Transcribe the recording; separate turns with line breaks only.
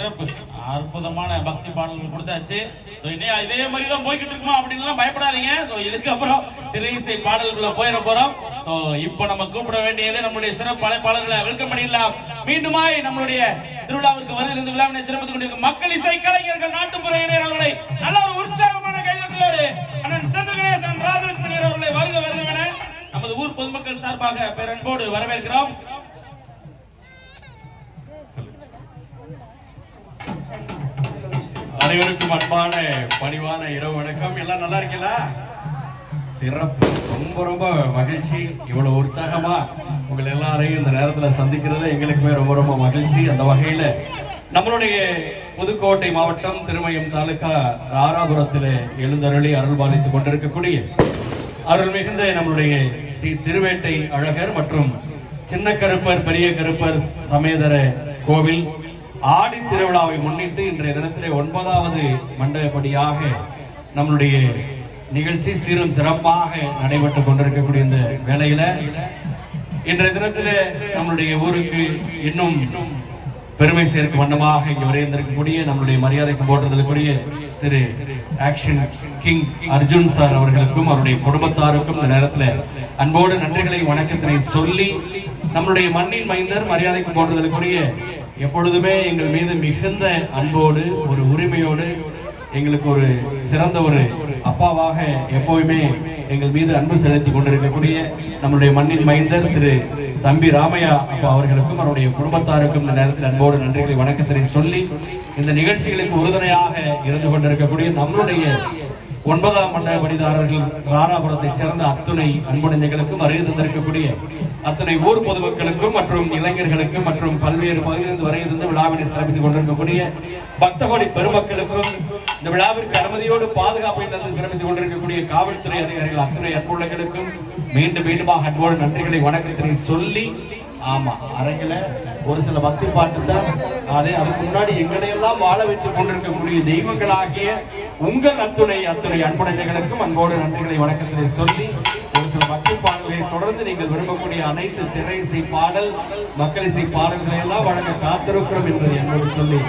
சிறப்பு அற்புதமான பக்தி பாடல்கள் கொடுத்தாச்சு. இதே மாதிரி தான் போய்கிட்டு இருக்குமா அப்படின்னு பயப்படாதீங்க. இதுக்கப்புறம் திரை இசை பாடல்களை போயிட போறோம். இப்ப நம்ம கூப்பிட வேண்டியது நம்மளுடைய சிறப்பு அழைப்பாளர்களை வெல்கம் பண்ணிடலாம். மீண்டுமாய் நம்மளுடைய திருவிழாவிற்கு வருகிறது விழாவினை சிறப்பித்துக் கொண்டிருக்கும் மக்கள் இசை கலைஞர்கள் நாட்டுப்புற இணையர் அவர்களை நல்ல ஒரு உற்சாகமான கைதட்டலோடு அண்ணன் செந்தில் கணேசன் ராஜலட்சுமி அவர்களை வருக வருகவென நமது ஊர் பொதுமக்கள் சார்பாக பேரன்போடு வரவேற்கிறோம்.
அனைவருக்கும் அன்பான பணிவான இரவு வணக்கம். எல்லாம் நல்லா இருக்கீங்களா? சிறப்பு. ரொம்ப ரொம்ப மகிழ்ச்சி. இவ்வளவு உற்சாகமா உங்கள் எல்லாரையும் இந்த நேரத்தில் சந்திக்கிறது எங்களுக்குமே ரொம்ப ரொம்ப மகிழ்ச்சி. அந்த வகையில நம்மளுடைய புதுக்கோட்டை மாவட்டம் திருமயம் தாலுகா ராராபுரத்திலே எழுந்தருளி அருள் பாலித்துக் கொண்டிருக்கக்கூடிய அருள் மிகுந்த நம்மளுடைய ஸ்ரீ திருவேட்டை அழகர் மற்றும் சின்ன கருப்பர் பெரிய கருப்பர் சமேதர கோவில் ஆடி திருவிழாவை முன்னிட்டு இன்றைய தினத்திலே 9வது மண்டபப்படியாக நம்மளுடைய நிகழ்ச்சி சீரும் சிறப்பாக நடைபெற்றுக் கொண்டிருக்கக்கூடிய இந்த வேளையில இன்றைய தினத்திலே நம்மளுடைய ஊருக்கு இன்னும் பெருமை சேர்க்கும் வண்ணமாக இங்கு வரைந்திருக்கக்கூடிய நம்மளுடைய மரியாதைக்கு போற்றுதலுக்குரிய திரு ஆக்ஷன் கிங் அர்ஜுன் சார் அவர்களுக்கும் அவருடைய குடும்பத்தாருக்கும் இந்த நேரத்தில் அன்போடு நன்றிகளை வணக்கத்தினை சொல்லி நம்மளுடைய மண்ணின் மைந்தர் மரியாதைக்கு போற்றுதலுக்குரிய எப்பொழுதுமே எங்கள் மீது மிகுந்த அன்போடு ஒரு உரிமையோடு எங்களுக்கு ஒரு சிறந்த ஒரு அப்பாவாக எப்போதுமே எங்கள் மீது அன்பு செலுத்தி கொண்டிருக்கக்கூடிய நம்முடைய மண்ணின் மைந்தர் திரு தம்பி ராமையா அப்பா அவர்களுக்கும் அவருடைய குடும்பத்தாருக்கும் இந்த நேரத்தில் அன்போடு நன்றிகளை வணக்கத்தினை சொல்லி இந்த நிகழ்ச்சிகளுக்கு உறுதுணையாக இருந்து கொண்டிருக்கக்கூடிய நம்மளுடைய 9ஆம் மண்டல படிதாரர்கள் ராராபுரத்தை சேர்ந்த அத்துணை அன்புடைஞர்களுக்கும் வருகை தந்திருக்கக்கூடிய அத்தனை ஊர் பொதுமக்களுக்கும் மற்றும் இளைஞர்களுக்கும் மற்றும் பல்வேறு பகுதியிலிருந்து வருகை தந்து விழாவினை சிறப்பித்துக் கொண்டிருக்கக்கூடிய பக்தகோடி பெருமக்களுக்கும் இந்த விழாவிற்கு அனுமதியோடு பாதுகாப்பை தந்து சிறப்பித்துக் கொண்டிருக்கக்கூடிய காவல்துறை அதிகாரிகள் அத்துணை அன்புள்ளங்களுக்கும் மீண்டும் மீண்டுமாக அன்போடு நன்றிகளை வணக்கத்தினை சொல்லி ஆமா அறைகளை ஒரு சில பக்தி பாட்டு தான் அதுக்கு முன்னாடி எங்களையெல்லாம் வாழ வைத்துக் கொண்டிருக்கக்கூடிய தெய்வங்களாகிய உங்கள் அத்துணை அன்புடைஞர்களுக்கும் அன்போடு நன்றிகளை வணக்கத்தினை சொல்லி ஒரு சில பக்தி பாடல்களை தொடர்ந்து நீங்கள் விரும்பக்கூடிய அனைத்து திரை இசை பாடல் மக்கள் இசை பாடல்களை எல்லாம் வழங்க காத்திருக்கிறோம் என்பதை என்னோடு சொல்லி